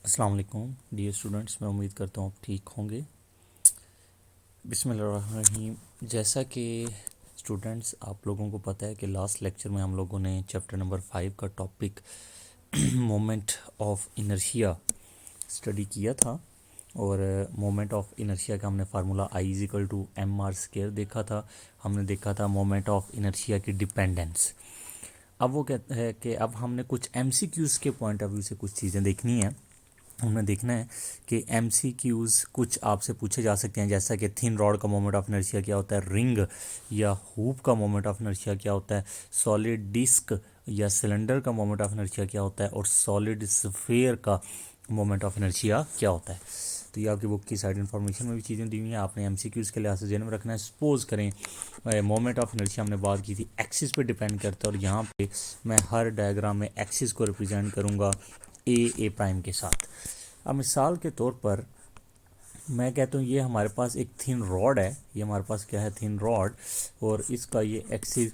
अस्सलाम वालेकुम dear students, मैं उम्मीद करता हूँ आप ठीक होंगे। बिस्मिल्लाहिर्रहमानिर्रहीम। जैसा कि स्टूडेंट्स आप लोगों को पता है कि लास्ट लेक्चर में हम लोगों ने चैप्टर नंबर 5 का topic moment of inertia study किया था और मोमेंट ऑफ इनर्शिया का हमने formula I is equal to M R square देखा था। हमने देखा था मोमेंट ऑफ इनर्शिया की डिपेंडेंस। अब वो कहता है कि अब हमने कुछ MCQs के पॉइंट ऑफ व्यू से कुछ चीज़ें देखनी है। हमें देखना है कि MCQs कुछ आपसे पूछे जा सकते हैं, जैसा कि थिन रॉड का मोमेंट ऑफ इनर्शिया क्या होता है, रिंग या हुप का मोमेंट ऑफ इनर्शिया क्या होता है, सॉलिड डिस्क या सिलेंडर का मोमेंट ऑफ इनर्शिया क्या होता है और सॉलिड स्फीयर का मोमेंट ऑफ इनर्शिया क्या होता है। तो ये आपकी बुक की साइड इन्फॉर्मेशन में भी चीज़ें दी हुई हैं, आपने MCQs के लिहाज से ध्यान में रखना है। सपोज करें मोमेंट ऑफ इनर्शिया हमने बात की थी एक्सिस पे डिपेंड करता है और यहाँ पे मैं हर डायग्राम में एक्सिस को रिप्रेजेंट करूँगा ए प्राइम के साथ। अब मिसाल के तौर पर मैं कहता हूँ ये हमारे पास एक थिन रॉड है, ये हमारे पास क्या है, थिन रॉड, और इसका ये एक्सिस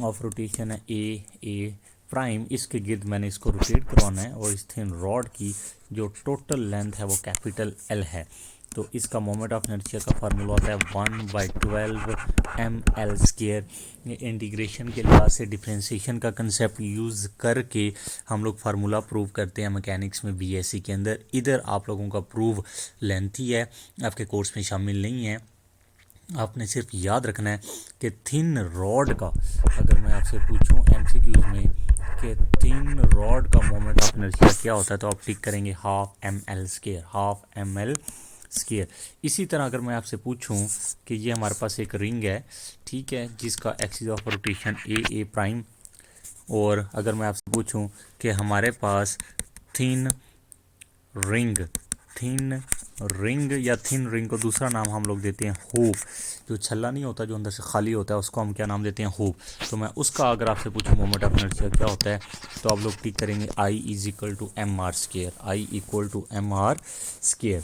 ऑफ रोटेशन है ए प्राइम। इसके गिर्द मैंने इसको रोटेट करवाना है और इस थिन रॉड की जो टोटल लेंथ है वो कैपिटल L है। तो इसका मोमेंट ऑफ इनर्शिया का फार्मूला होता है 1/12 ml²। ये इंटीग्रेशन के लिहाज से डिफ्रेंशिएशन का कंसेप्ट यूज़ करके हम लोग फार्मूला प्रूव करते हैं मैकेनिक्स में BSc के अंदर। इधर आप लोगों का प्रूव लेंथी है, आपके कोर्स में शामिल नहीं है। आपने सिर्फ याद रखना है कि थिन रॉड का, अगर मैं आपसे पूछूं MCQs में कि थिन रॉड का मोमेंट ऑफ इनर्शिया क्या होता है तो आप टिक करेंगे 1/2 ml²। इसी तरह अगर मैं आपसे पूछूं कि ये हमारे पास एक रिंग है, ठीक है, जिसका axis of rotation A prime, और अगर मैं आपसे पूछूं कि हमारे पास थिन रिंग या थिन रिंग को दूसरा नाम हम लोग देते हैं हुप। जो छल्ला नहीं होता, जो अंदर से खाली होता है, उसको हम क्या नाम देते हैं, हुप। तो मैं उसका अगर आपसे पूछूं मोमेंट ऑफ इनर्शिया क्या होता है तो आप लोग टिक करेंगे I is equal to mr²।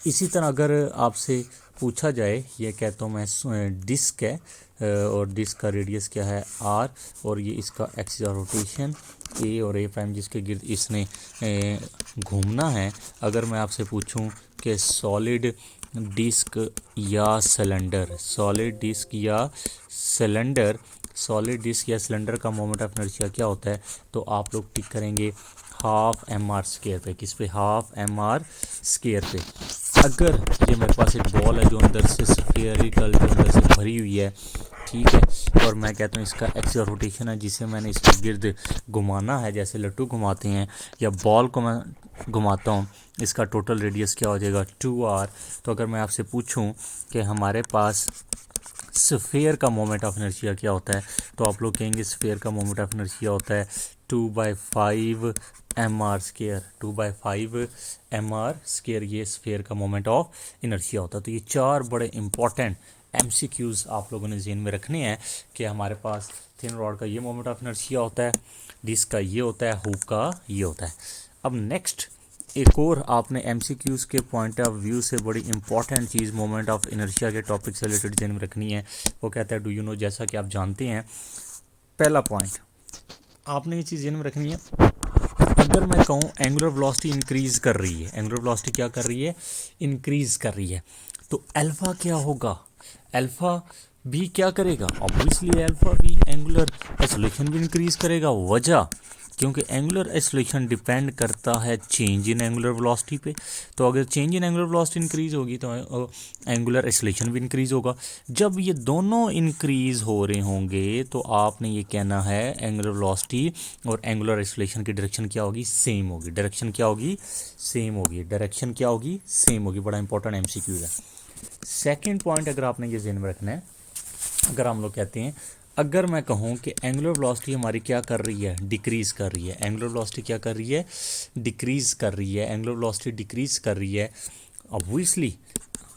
इसी तरह अगर आपसे पूछा जाए, ये कहता हूँ मैं डिस्क है और डिस्क का रेडियस क्या है r, और ये इसका एक्सिस ऑफ रोटेशन ए और ए प्राइम जिसके गिर्द इसने घूमना है। अगर मैं आपसे पूछूं कि सॉलिड डिस्क या सिलेंडर, सॉलिड डिस्क या सिलेंडर का मोमेंट ऑफ इनर्शिया क्या होता है तो आप लोग टिक करेंगे 1/2 mr² पे। किस पे, 1/2 mr² पे। अगर ये मेरे पास एक बॉल है जो अंदर से स्फेरिकल, जो अंदर से भरी हुई है, ठीक है, और मैं कहता हूँ इसका एक्सिस ऑफ रोटेशन है जिसे मैंने इसके गिर्द घुमाना है, जैसे लट्टू घुमाते हैं या बॉल को मैं घुमाता हूँ, इसका टोटल रेडियस क्या हो जाएगा 2r। तो अगर मैं आपसे पूछूं कि हमारे पास स्फेयर का मोमेंट ऑफ इनर्शिया क्या होता है तो आप लोग कहेंगे स्फेयर का मोमेंट ऑफ इनर्शिया होता है 2/5 mr²। 2/5 mr², ये स्फेयर का मोमेंट ऑफ इनर्शिया होता है। तो ये चार बड़े इंपॉर्टेंट MCQs आप लोगों ने ज़हन में रखने हैं कि हमारे पास थिन रॉड का ये मोमेंट ऑफ इनर्शिया होता है, डिस्क का ये होता है, हुक का ये होता है। अब नेक्स्ट एक और आपने MCQs के पॉइंट ऑफ व्यू से बड़ी important cheese moment of inertia के टॉपिक से रिलेटेड ध्यान में रखनी है। वो कहता है डू यू नो, जैसा कि आप जानते हैं, पहला पॉइंट आपने ये चीज़ ध्यान में रखनी है, अगर मैं कहूँ एंगुलर वेलोसिटी इंक्रीज़ कर रही है, एंगुलर वेलोसिटी क्या कर रही है, इंक्रीज़ कर रही है, तो अल्फ़ा क्या होगा, अल्फ़ा भी क्या करेगा, ऑब्वियसली अल्फ़ा भी एंगुलर एक्सेलरेशन भी इंक्रीज़ करेगा। वजह, क्योंकि एंगुलर एक्सेलरेशन डिपेंड करता है चेंज इन एंगुलर वेलोसिटी पे। तो अगर change in angular velocity increase होगी तो एंगुलर एक्सेलरेशन भी इंक्रीज़ होगा। जब ये दोनों इंक्रीज़ हो रहे होंगे तो आपने ये कहना है एंगुलर वेलोसिटी और एंगुलर एक्सेलरेशन की डायरेक्शन क्या होगी, सेम होगी। डायरेक्शन क्या होगी, सेम होगी। डायरेक्शन क्या होगी, सेम होगी। बड़ा इंपॉर्टेंट MCQ है। सेकेंड पॉइंट अगर आपने ये ज़हन में रखना है, अगर हम लोग कहते हैं, अगर मैं कहूँ कि एंगुलर वेलोसिटी हमारी क्या कर रही है, डिक्रीज़ कर रही है, एंगुलर वेलोसिटी क्या कर रही है, डिक्रीज़ कर रही है, एंगुलर वेलोसिटी डिक्रीज़ कर रही है, ऑब्वियसली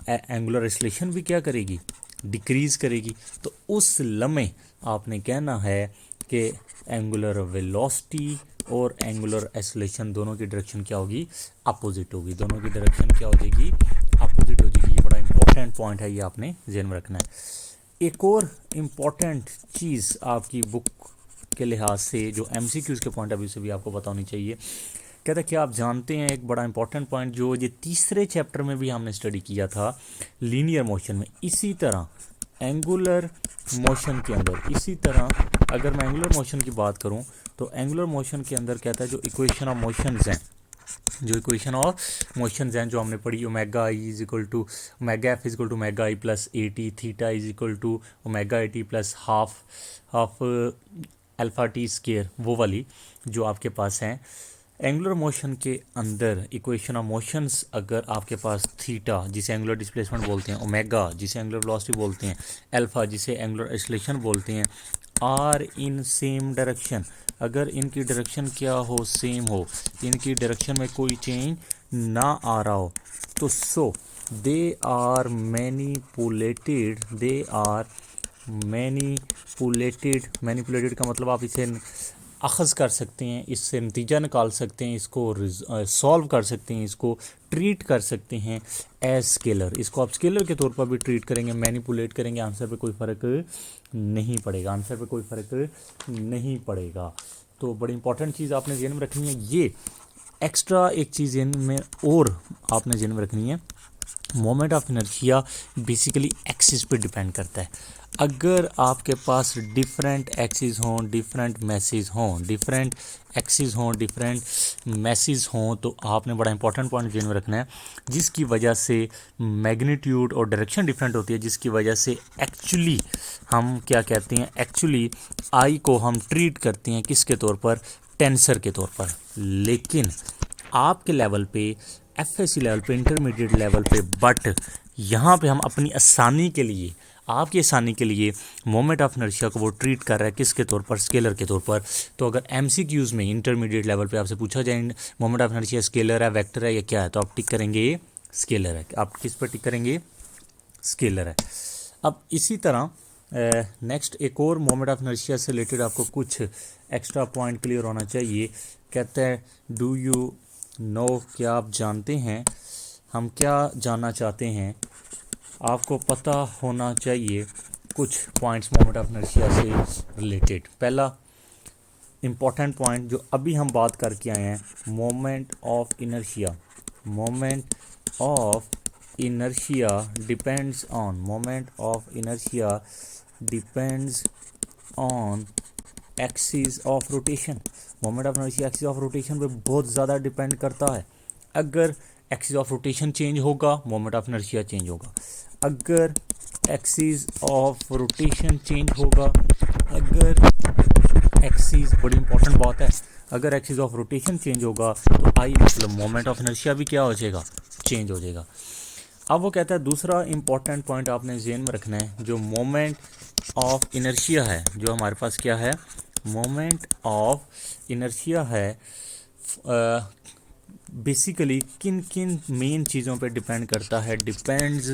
एंगुलर एक्सेलरेशन भी क्या करेगी, डिक्रीज़ करेगी। तो उस लम्हे आपने कहना है कि एंगुलर वेलोसिटी और एंगुलर एक्सेलरेशन दोनों की डायरेक्शन क्या होगी, अपोजिट होगी। दोनों की डायरेक्शन क्या हो जाएगी, अपोजिट हो जाएगी। ये बड़ा इंपॉर्टेंट पॉइंट है, ये आपने ध्यान में रखना है। एक और इम्पॉर्टेंट चीज़ आपकी बुक के लिहाज से जो MCQs के पॉइंट ऑफ व्यू से भी आपको पता होनी चाहिए कहता है क्या आप जानते हैं एक बड़ा इंपॉर्टेंट पॉइंट जो ये तीसरे चैप्टर में भी हमने स्टडी किया था लीनियर मोशन में, इसी तरह एंगुलर मोशन के अंदर, इसी तरह अगर मैं एंगुलर मोशन की बात करूं तो एंगुलर मोशन के अंदर कहता है जो इक्वेशन ऑफ मोशंस हैं, जो इक्वेशन ऑफ मोशंस हैं जो हमने पढ़ी, omega I is equal to omega F is equal to omega I plus A T, theta is equal to omega A T plus half alpha T square, वो वाली जो आपके पास हैं एंगुलर मोशन के अंदर इक्वेशन ऑफ मोशंस। अगर आपके पास theta जिसे एंगुलर डिस्प्लेसमेंट बोलते हैं, ओमेगा जिसे एंगुलर वेलोसिटी बोलते हैं, अल्फा जिसे एंगुलर एक्सेलरेशन बोलते हैं, आर इन सेम डायरेक्शन, अगर इनकी डायरेक्शन क्या हो, सेम हो, इनकी डायरेक्शन में कोई चेंज ना आ रहा हो, तो so they are manipulated, they are manipulated का मतलब आप इसे अखज़ कर सकते हैं, इससे नतीजा निकाल सकते हैं, इसको सॉल्व कर सकते हैं, इसको ट्रीट कर सकते हैं एज स्केलर। इसको आप स्केलर के तौर पर भी ट्रीट करेंगे, मैनिपुलेट करेंगे, आंसर पे कोई फ़र्क नहीं पड़ेगा, आंसर पे कोई फ़र्क नहीं पड़ेगा। तो बड़ी इंपॉर्टेंट चीज़ आपने ज़हन में रखनी है। ये एक्स्ट्रा एक चीज़ इनमें और आपने ज़हन में रखनी है, moment of inertia basically axis पे डिपेंड करता है। अगर आपके पास डिफरेंट एक्सिस हों, डिफरेंट मैसेज हों, डिफरेंट एक्सिस हों, डिफरेंट मैसेज हों, तो आपने बड़ा इंपॉर्टेंट पॉइंट ध्यान में रखना है, जिसकी वजह से मैग्नीट्यूड और डायरेक्शन डिफरेंट होती है, जिसकी वजह से एक्चुअली हम क्या कहते हैं, एक्चुअली आई को हम ट्रीट करते हैं किसके तौर पर, टेंसर के तौर पर। लेकिन आपके लेवल पे, एफएससी लेवल पे, इंटरमीडिएट लेवल पे, बट यहाँ पे हम अपनी आसानी के लिए, आपकी आसानी के लिए मोमेंट ऑफ इनर्शिया को वो ट्रीट कर रहा है किसके तौर पर, स्केलर के तौर पर। तो अगर एमसीक्यूज़ में इंटरमीडिएट लेवल पे आपसे पूछा जाए मोमेंट ऑफ इनर्शिया स्केलर है, वेक्टर है या क्या है, तो आप टिक करेंगे स्केलर है। आप किस पर टिक करेंगे, स्केलर है। अब इसी तरह नेक्स्ट एक और मोमेंट ऑफ इनर्शिया से रिलेटेड आपको कुछ एक्स्ट्रा पॉइंट क्लियर होना चाहिए। कहते हैं डू यू नो, क्या आप जानते हैं, हम क्या जानना चाहते हैं, आपको पता होना चाहिए कुछ पॉइंट्स मोमेंट ऑफ इनर्शिया से रिलेटेड। पहला इम्पॉर्टेंट पॉइंट जो अभी हम बात करके आए हैं, moment of inertia, moment of inertia depends on, moment of inertia depends on axis of rotation. Moment of inertia axis of rotation पे बहुत ज़्यादा डिपेंड करता है। अगर एक्सिस ऑफ रोटेशन चेंज होगा, मोमेंट ऑफ इनर्शिया चेंज होगा। अगर axis of rotation change होगा, अगर एक्सिस, बड़ी इंपॉर्टेंट बात है, अगर एक्सिस ऑफ रोटेशन चेंज होगा तो आई मतलब मोमेंट ऑफ इनर्शिया भी क्या हो जाएगा, चेंज हो जाएगा। अब वो कहता है दूसरा इंपॉर्टेंट पॉइंट आपने ज़हन में रखना है, जो मोमेंट ऑफ इनर्शिया है, जो हमारे पास क्या है, मोमेंट ऑफ इनर्शिया है, बेसिकली किन किन मेन चीज़ों पे डिपेंड करता है, डिपेंड्स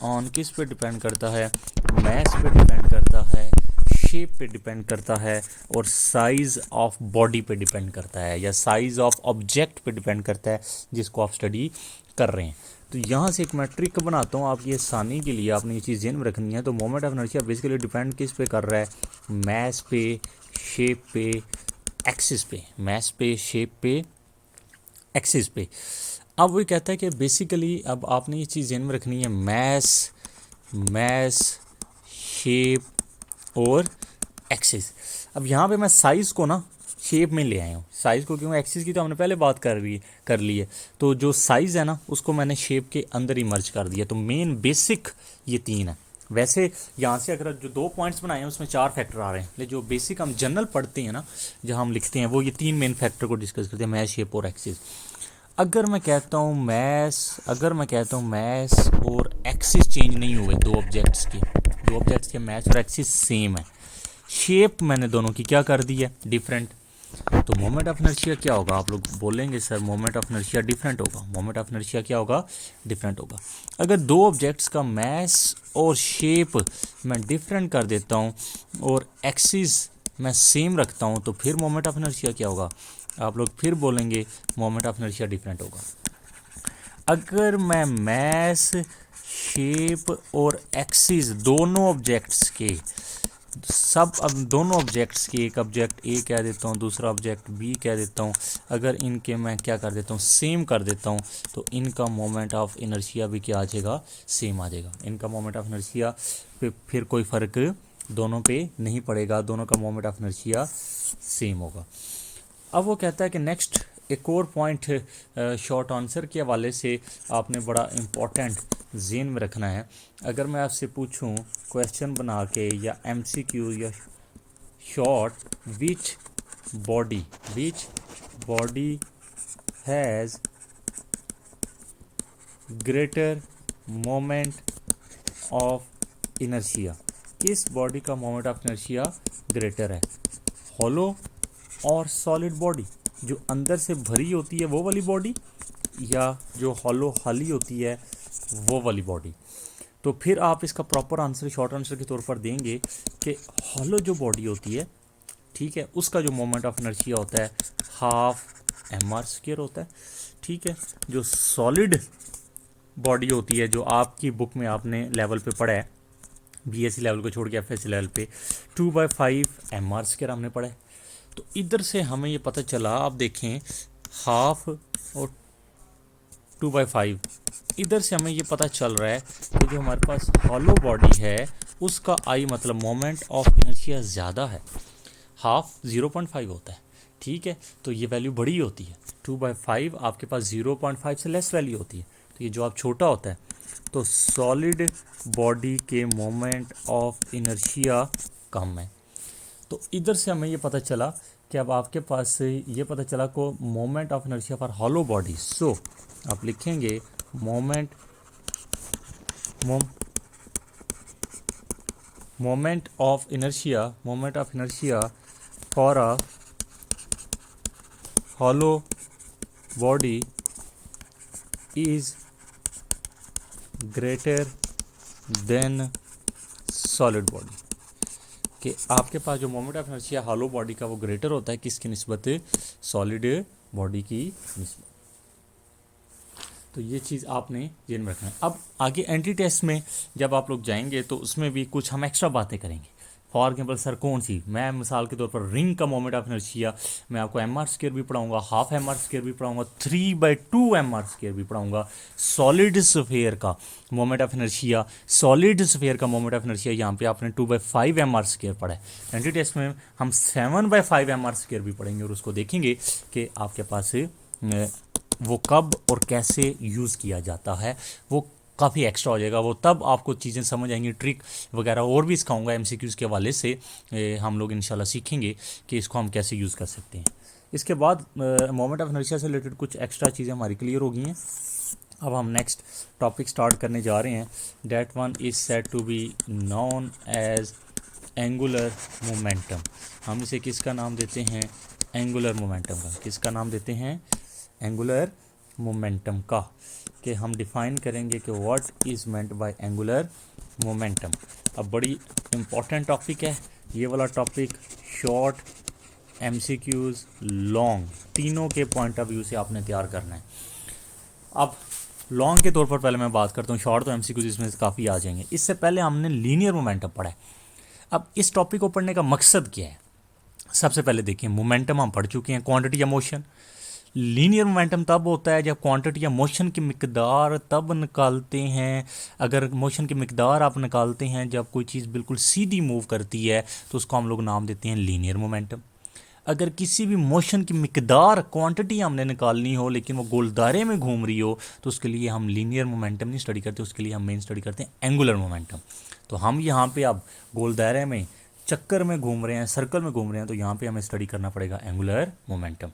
ऑन किस पे डिपेंड करता है, मास पे डिपेंड करता है, शेप पे डिपेंड करता है, और साइज़ ऑफ बॉडी पे डिपेंड करता है, या साइज़ ऑफ ऑब्जेक्ट पे डिपेंड करता है जिसको आप स्टडी कर रहे हैं। तो यहाँ से एक मैं ट्रिक बनाता हूँ आपकी आसानी के लिए, आपने ये चीज़ ध्यान में रखनी है। तो moment of inertia basically depend किस पे कर रहा है, मास पे, शेप पे, एक्सिस पे, मास पे, शेप पे, एक्सिस पे। अब वो कहता है कि बेसिकली अब आपने ये चीज़ ध्यान में रखनी है, मास, शेप और एक्सिस। अब यहाँ पे मैं साइज़ को ना शेप में ले आया हूँ, साइज़ को, क्योंकि एक्सिस की तो हमने पहले बात कर ली है, तो जो साइज़ है ना उसको मैंने शेप के अंदर ही मर्ज कर दिया। तो मेन बेसिक ये तीन है। वैसे यहाँ से अगर जो 2 पॉइंट्स बनाए हैं उसमें 4 फैक्टर आ रहे हैं, लेकिन जो बेसिक हम जनरल पढ़ते हैं ना, जहाँ हम लिखते हैं, वो ये 3 मेन फैक्टर को डिस्कस करते हैं, मैस, शेप और एक्सिस। अगर मैं कहता हूँ मैस और एक्सिस चेंज नहीं हुए, दो ऑब्जेक्ट्स के मैस और एक्सिस सेम है, शेप मैंने दोनों की क्या कर दी है, डिफरेंट, तो मोमेंट ऑफ इनर्शिया क्या होगा, आप लोग बोलेंगे sir moment of inertia different होगा। मोमेंट ऑफ इनर्शिया क्या होगा, डिफरेंट होगा। अगर 2 ऑब्जेक्ट्स का मास और शेप मैं डिफरेंट कर देता हूँ और एक्सिस मैं सेम रखता हूँ, तो फिर मोमेंट ऑफ इनर्शिया क्या होगा, आप लोग फिर बोलेंगे मोमेंट ऑफ इनर्शिया डिफरेंट होगा। अगर मैं मास, शेप और एक्सिस दोनों ऑब्जेक्ट्स के सब अब दोनों ऑब्जेक्ट्स की, एक ऑब्जेक्ट ए कह देता हूँ, दूसरा ऑब्जेक्ट बी कह देता हूँ, अगर इनके मैं क्या कर देता हूँ, सेम कर देता हूँ, तो इनका मोमेंट ऑफ इनर्शिया भी क्या आ जाएगा, सेम आ जाएगा। इनका मोमेंट ऑफ इनर्शिया पे फिर कोई फ़र्क दोनों पे नहीं पड़ेगा, दोनों का मोमेंट ऑफ इनर्शिया सेम होगा। अब वो कहता है कि नेक्स्ट एक और पॉइंट शॉर्ट आंसर के हवाले से आपने बड़ा इम्पोर्टेंट जेन में रखना है। अगर मैं आपसे पूछूं क्वेश्चन बना के या एमसीक्यू या short, which body has greater moment of inertia, किस बॉडी का मोमेंट ऑफ इनर्शिया ग्रेटर है, हॉलो और सॉलिड बॉडी, जो अंदर से भरी होती है वो वाली बॉडी, या जो हॉलो खाली होती है वो वाली बॉडी। तो फिर आप इसका प्रॉपर आंसर शॉर्ट आंसर के तौर पर देंगे कि हॉलो जो बॉडी होती है, ठीक है, उसका जो मोमेंट ऑफ इनर्शिया होता है हाफ mr² होता है, ठीक है। जो सॉलिड बॉडी होती है, जो आपकी बुक में आपने लेवल पे पढ़ा है, बीएससी लेवल को छोड़ के एफएससी लेवल पे 2/5 mr² हमने पढ़ा है। तो इधर से हमें ये पता चला, आप देखें हाफ और 2/5, इधर से हमें ये पता चल रहा है कि जो हमारे पास हॉलो बॉडी है उसका आई मतलब मोमेंट ऑफ इनर्शिया ज़्यादा है, हाफ 0.5 होता है, ठीक है। तो ये वैल्यू बड़ी होती है, 2/5 आपके पास 0.5 से लेस वैल्यू होती है, तो ये जो आप छोटा होता है, तो सॉलिड बॉडी के मोमेंट ऑफ इनर्शिया कम है। तो इधर से हमें ये पता चला कि अब आपके पास ये पता चला को moment of inertia for hollow body, so आप लिखेंगे moment of inertia for a hollow body is greater than solid body, कि आपके पास जो moment of inertia hollow body का वो ग्रेटर होता है किसकी निस्बत, सॉलिड बॉडी की निस्बत। तो ये चीज़ आपने जेन में रखना है। अब आगे एंटी टेस्ट में जब आप लोग जाएंगे तो उसमें भी कुछ हम एक्स्ट्रा बातें करेंगे। फॉर एग्जाम्पल सर कौन सी, मैं मिसाल के तौर पर रिंग का मोमेंट ऑफ इनर्शिया मैं आपको mr² भी पढ़ाऊंगा, हाफ mr² भी पढ़ाऊंगा, 3/2 mr² भी पढ़ाऊंगा। सॉलिड स्फीयर का moment of inertia, solid sphere का मोमेंट ऑफ इनर्शिया यहाँ पे आपने 2/5 mr² पढ़ा है। एंटी टेस्ट में हम 7/5 mr² भी पढ़ेंगे और उसको देखेंगे कि आपके पास वो कब और कैसे यूज़ किया जाता है, वो काफ़ी एक्स्ट्रा हो जाएगा। वो तब आपको चीज़ें समझ आएंगी, ट्रिक वगैरह और भी सिखाऊंगा एमसीक्यूज़ के हवाले से हम लोग इंशाल्लाह सीखेंगे कि इसको हम कैसे यूज़ कर सकते हैं। इसके बाद मोमेंट ऑफ इनर्शिया से रिलेटेड कुछ एक्स्ट्रा चीज़ें हमारी क्लियर हो गई हैं। अब हम नेक्स्ट टॉपिक स्टार्ट करने जा रहे हैं। That one is said to be known as angular momentum. हम इसे किसका नाम देते हैं, एंगुलर मोमेंटम का। किसका नाम देते हैं, एंगुलर मोमेंटम का। कि हम डिफ़ाइन करेंगे कि what is meant by angular momentum. अब बड़ी इम्पॉर्टेंट टॉपिक है ये वाला टॉपिक, शॉर्ट, एमसीक्यूज़, लॉन्ग, तीनों के पॉइंट ऑफ व्यू से आपने तैयार करना है। अब लॉन्ग के तौर पर पहले मैं बात करता हूँ, शॉर्ट तो एमसीक्यूज़ इसमें से काफ़ी आ जाएंगे। इससे पहले हमने लीनियर मोमेंटम पढ़ा है। अब इस टॉपिक को पढ़ने का मकसद क्या है, सबसे पहले देखिए मोमेंटम हम पढ़ चुके हैं, क्वांटिटी या मोशन। लीनियर मोमेंटम तब होता है जब क्वांटिटी या मोशन की मिकदार तब निकालते हैं, अगर मोशन की मिकदार आप निकालते हैं जब कोई चीज़ बिल्कुल सीधी मूव करती है तो उसको हम लोग नाम देते हैं लीनियर मोमेंटम। अगर किसी भी मोशन की मिकदार क्वांटिटी हमने निकालनी हो लेकिन वो गोल दायरे में घूम रही हो तो उसके लिए हम लीनियर मोमेंटम नहीं स्टडी करते, उसके लिए हम मेन स्टडी करते हैं एंगुलर मोमेंटम। तो हम यहाँ पे अब गोल दायरे में चक्कर में घूम रहे हैं, सर्कल में घूम रहे हैं, तो यहाँ पे हमें स्टडी करना पड़ेगा एंगुलर मोमेंटम।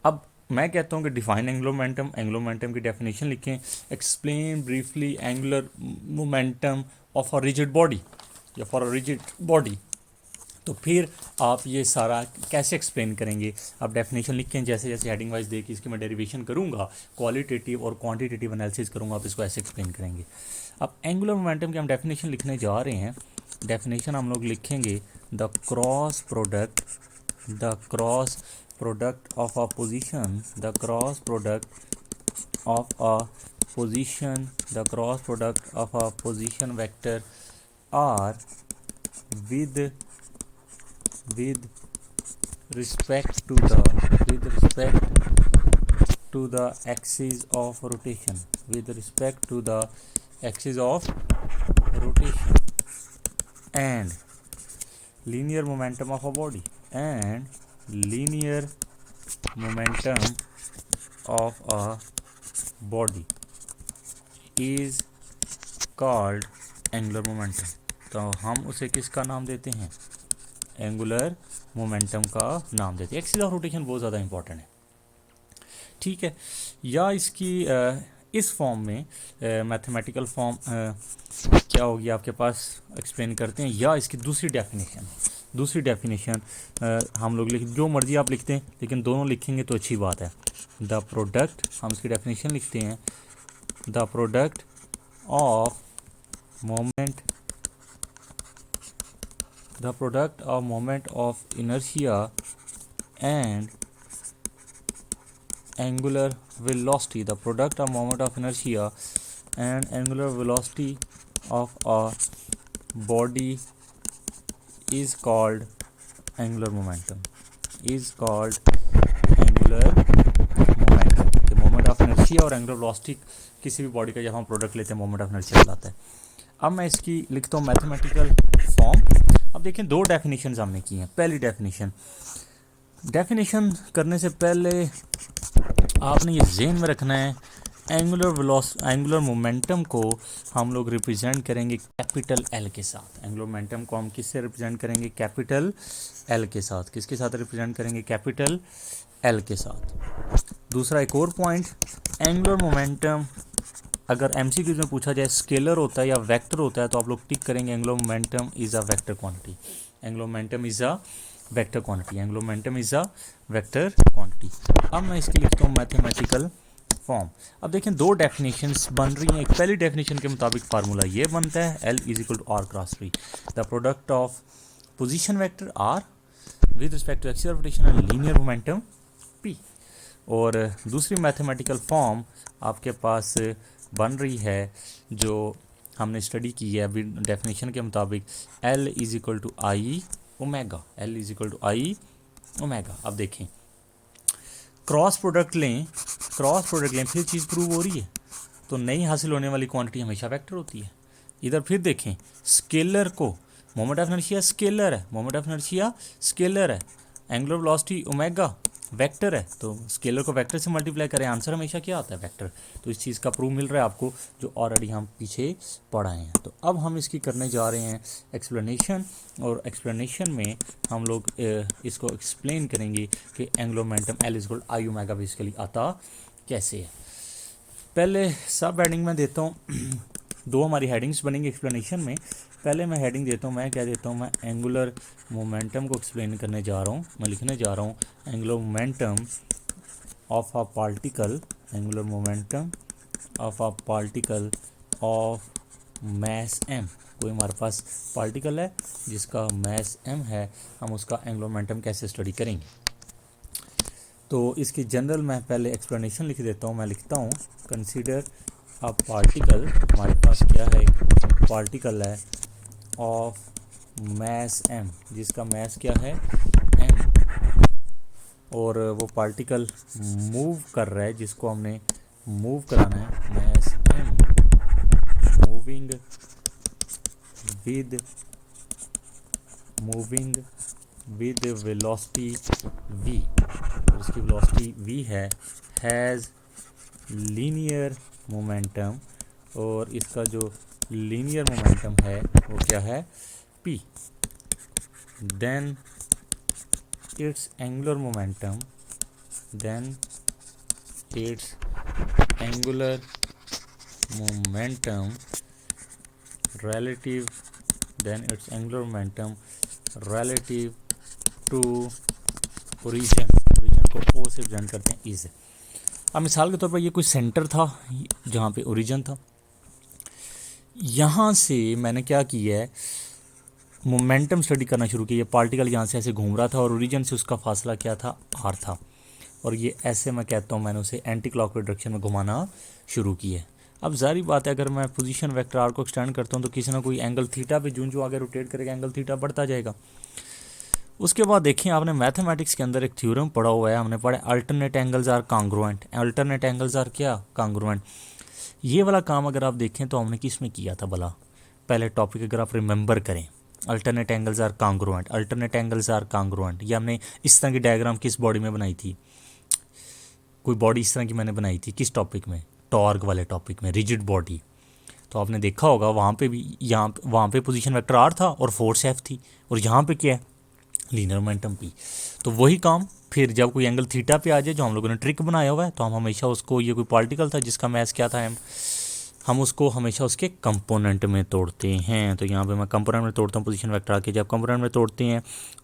अब मैं कहता हूँ कि डिफाइन एंगुलर मोमेंटम की डेफिनेशन लिखें। Explain briefly angular momentum of a rigid body या फॉर अ रिजिड बॉडी। तो फिर आप ये सारा कैसे एक्सप्लेन करेंगे, आप डेफिनेशन लिखें, जैसे जैसे हेडिंग वाइज देखिए इसकी मैं डेरिवेशन करूँगा, क्वालिटेटिव और क्वांटिटेटिव एनालिसिस करूँगा, आप इसको ऐसे एक्सप्लेन करेंगे। अब एंगुलर मोमेंटम की हम डेफिनेशन लिखने जा रहे हैं। डेफिनेशन हम लोग लिखेंगे the cross product of a position, the cross product of a position vector are with respect to the axis of rotation, with respect to the axis of rotation, and linear momentum of a body, and linear momentum of a body is called angular momentum. तो हम उसे किसका नाम देते हैं? Angular momentum का नाम देते हैं। एक्सिस ऑफ रोटेशन बहुत ज़्यादा इंपॉर्टेंट है, ठीक है। या इसकी इस फॉर्म में मैथमेटिकल फॉर्म क्या होगी आपके पास, एक्सप्लेन करते हैं। या इसकी दूसरी डेफिनेशन हम लोग जो मर्जी आप लिखते हैं, लेकिन दोनों लिखेंगे तो अच्छी बात है। द प्रोडक्ट, हम इसकी डेफिनेशन लिखते हैं, the product of moment of inertia and angular velocity, the product of moment of inertia and angular velocity of a body is called angular momentum, कि moment of inertia और angular velocity किसी भी body का जब हम product लेते हैं moment of inertia कहलाता है। अब मैं इसकी लिखता हूँ मैथमेटिकल फॉर्म। अब देखें, दो डेफिनेशन हमने की हैं। पहली डेफिनेशन करने से पहले आपने ये ज़हन में रखना है, एंगुलर मोमेंटम को हम लोग रिप्रेजेंट करेंगे कैपिटल एल के साथ। एंगुलर मोमेंटम को हम किससे रिप्रेजेंट करेंगे? कैपिटल एल के साथ। किसके साथ रिप्रेजेंट करेंगे? कैपिटल एल के साथ। दूसरा एक और पॉइंट, एंगुलर मोमेंटम अगर एमसीक्यूज में पूछा जाए स्केलर होता है या वेक्टर होता है, तो आप लोग टिक करेंगे angular momentum is a vector quantity. Angular momentum is a vector quantity. Angular momentum is a vector quantity. अब मैं इसकी लिखता हूँ मैथमेटिकल फॉर्म। अब देखें, दो डेफिनेशंस बन रही हैं। एक पहली डेफिनेशन के मुताबिक फार्मूला ये बनता है, L is equal to R cross 3, the product of position vector R with respect to axis of rotation and linear momentum P। और दूसरी मैथमेटिकल फॉर्म आपके पास बन रही है जो हमने स्टडी की है डेफिनेशन के मुताबिक, L is equal to I omega. L is equal to I omega. अब देखें, क्रॉस प्रोडक्ट लें फिर चीज़ प्रूव हो रही है, तो नई हासिल होने वाली क्वांटिटी हमेशा वेक्टर होती है। इधर फिर देखें, स्केलर को मोमेंट ऑफ इनर्शिया स्केलर है, एंगुलर वेलोसिटी ओमेगा वेक्टर है, तो स्केलर को वेक्टर से मल्टीप्लाई करें, आंसर हमेशा क्या आता है? वेक्टर। तो इस चीज़ का प्रूव मिल रहा है आपको, जो ऑलरेडी हम पीछे पढ़ाए हैं। तो अब हम इसकी करने जा रहे हैं एक्सप्लेनेशन, और एक्सप्लेनेशन में हम लोग इसको एक्सप्लेन करेंगे कि angular momentum L is equal I omega basically आता कैसे है। पहले सब हेडिंग में देता हूँ, दो हमारी हेडिंग्स बनेंगी एक्सप्लेनेशन में। पहले मैं हेडिंग देता हूँ, मैं क्या देता हूँ, मैं एंगुलर मोमेंटम को एक्सप्लेन करने जा रहा हूँ। मैं लिखने जा रहा हूँ angular momentum of a particle, angular momentum of a particle of mass m। कोई हमारे पास पार्टिकल है जिसका मैस m है, हम उसका एंगुलर मोमेंटम कैसे स्टडी करेंगे। तो इसकी जनरल मैं पहले एक्सप्लेनेशन लिख देता हूँ। मैं लिखता हूँ, कंसीडर अ पार्टिकल, हमारे पास क्या है, एक पार्टिकल है ऑफ मैस m, जिसका मैस क्या है, m, और वो पार्टिकल मूव कर रहा है, जिसको हमने मूव कराना है, mass m moving with velocity v, और इसकी वेलोसिटी v है, हैज़ लीनियर मोमेंटम, और इसका जो लीनियर मोमेंटम है वो क्या है, p। Then it's angular momentum, relative to origin को O से रिप्रेजेंट करते हैं, E से। अब मिसाल के तौर पर ये कोई सेंटर था जहाँ पे ओरिजिन था, यहाँ से मैंने क्या किया है, मोमेंटम स्टडी करना शुरू किया। ये पार्टिकल यहाँ से ऐसे घूम रहा था और ओरिजिन से उसका फासला क्या था, R था, और ये ऐसे मैं कहता हूँ मैंने उसे एंटी क्लॉकवाइज डायरेक्शन में घुमाना शुरू किया। अब जारी बात है अगर मैं पोजीशन वेक्टर आर को एक्सटेंड करता हूँ तो किसी ना कोई एंगल थीटा पे जो आगे रोटेट करेगा एंगल थीटा बढ़ता जाएगा। उसके बाद देखें आपने मैथमेटिक्स के अंदर एक थ्योरम पढ़ा हुआ है, हमने पढ़ा alternate angles are congruent. Alternate angles are क्या? कांग्रुएंट। ये वाला काम अगर आप देखें तो हमने किस में किया था भला, पहले टॉपिक अगर आप रिमेंबर करें, alternate angles are congruent, alternate angles are congruent. ये हमने इस तरह की डायग्राम किस बॉडी में बनाई थी, कोई बॉडी इस तरह की मैंने बनाई थी, किस टॉपिक में? टॉर्क वाले टॉपिक में, रिजिड बॉडी। तो आपने देखा होगा वहाँ पे भी, यहाँ वहाँ पे पोजीशन वेक्टर आर था और फोर्स एफ थी, और यहाँ पे क्या है? Linear momentum P. तो वही काम फिर जब कोई एंगल थीटा पे आ जाए, जो हम लोगों ने ट्रिक बनाया हुआ है, तो हम हमेशा उसको, ये कोई पार्टिकल था जिसका मैस क्या था, हम उसको हमेशा उसके कंपोनेंट में तोड़ते हैं। तो यहाँ पे मैं कंपोनेंट में तोड़ता हूँ पोजीशन वेक्टर आर के। जब कंपोनेंट में तोड़ते हैं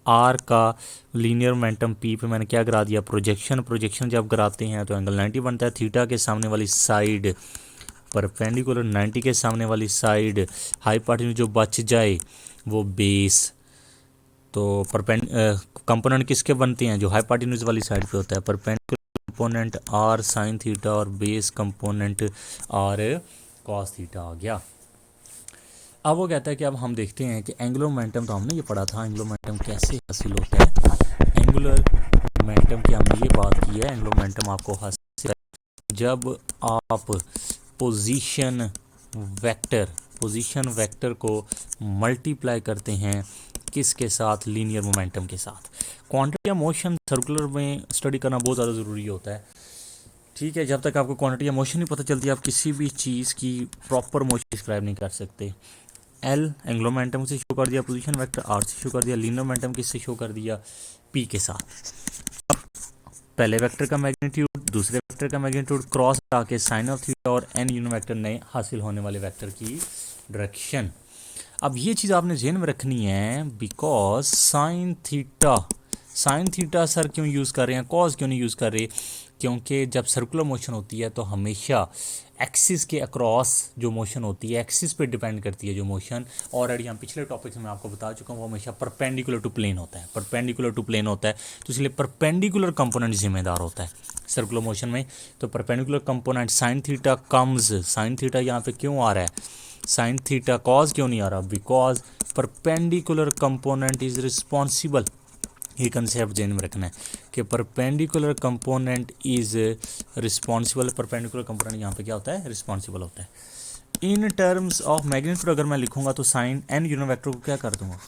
आर का लीनियर मोमेंटम पी पे मैंने क्या करा दिया? प्रोजेक्शन जब कराते हैं तो एंगल 90 बनता है। थीटा के सामने वाली साइड परपेंडिकुलर 90 के सामने वाली साइड, हाइपोटेन्यूज जो बच जाए वो बेस। तो कंपोनेंट किसके बनते हैं? जो हाइपोटेन्यूज वाली साइड पे होता है। Perpendicular component R sine theta और base component R cos theta आ गया। अब वो कहता है कि अब हम देखते हैं कि एंगुलर मोमेंटम, तो हमने ये पढ़ा था एंगुलर मोमेंटम कैसे हासिल होता है। एंगुलर मोमेंटम की हमने ये बात की है, एंगुलर मोमेंटम आपको हासिल जब आप पोजीशन वेक्टर को मल्टीप्लाई करते हैं किसके साथ? लीनियर मोमेंटम के साथ। क्वांटिटी ऑफ मोशन सर्कुलर में स्टडी करना बहुत ज़्यादा ज़रूरी होता है। ठीक है, जब तक आपको क्वांटिटी ऑफ मोशन नहीं पता चलती आप किसी भी चीज़ की प्रॉपर मोशन डिस्क्राइब नहीं कर सकते। एल एंगुलर मोमेंटम से शो कर दिया, पोजीशन वेक्टर आर से शो कर दिया, लीनियर मोमेंटम किससे शो कर दिया? पी के साथ। पहले वेक्टर का मैग्नीट्यूड, दूसरे वेक्टर का मैग्नीट्यूड क्रॉस आके साइन ऑफ थीटा और एन यूनिट वेक्टर नए हासिल होने वाले वेक्टर की डायरेक्शन। अब ये चीज़ आपने ज़हन में रखनी है, बिकॉज साइन थीटा सर क्यों यूज़ कर रहे हैं, कॉज क्यों नहीं यूज़ कर रहे? क्योंकि जब सर्कुलर मोशन होती है तो हमेशा एक्सिस के अक्रॉस जो मोशन होती है, एक्सिस पे डिपेंड करती है जो मोशन। ऑलरेडी हम पिछले टॉपिक में आपको बता चुका हूँ, वो हमेशा परपेंडिकुलर टू प्लेन होता है, तो इसलिए परपेंडिकुलर कंपोनेंट जिम्मेदार होता है सर्कुलर मोशन में। तो perpendicular component sine theta comes, sine theta यहाँ पे क्यों आ रहा है? साइन थीटा कॉज क्यों नहीं आ रहा? Because perpendicular component is responsible. ये कंसेप्ट ध्यान में रखना है कि perpendicular component is responsible. Perpendicular component यहाँ पे क्या होता है? रिस्पॉन्सिबल होता है। इन टर्म्स ऑफ मैग्नीट्यूड अगर मैं लिखूंगा तो साइन एन यूनिट वेक्टर को क्या कर दूंगा?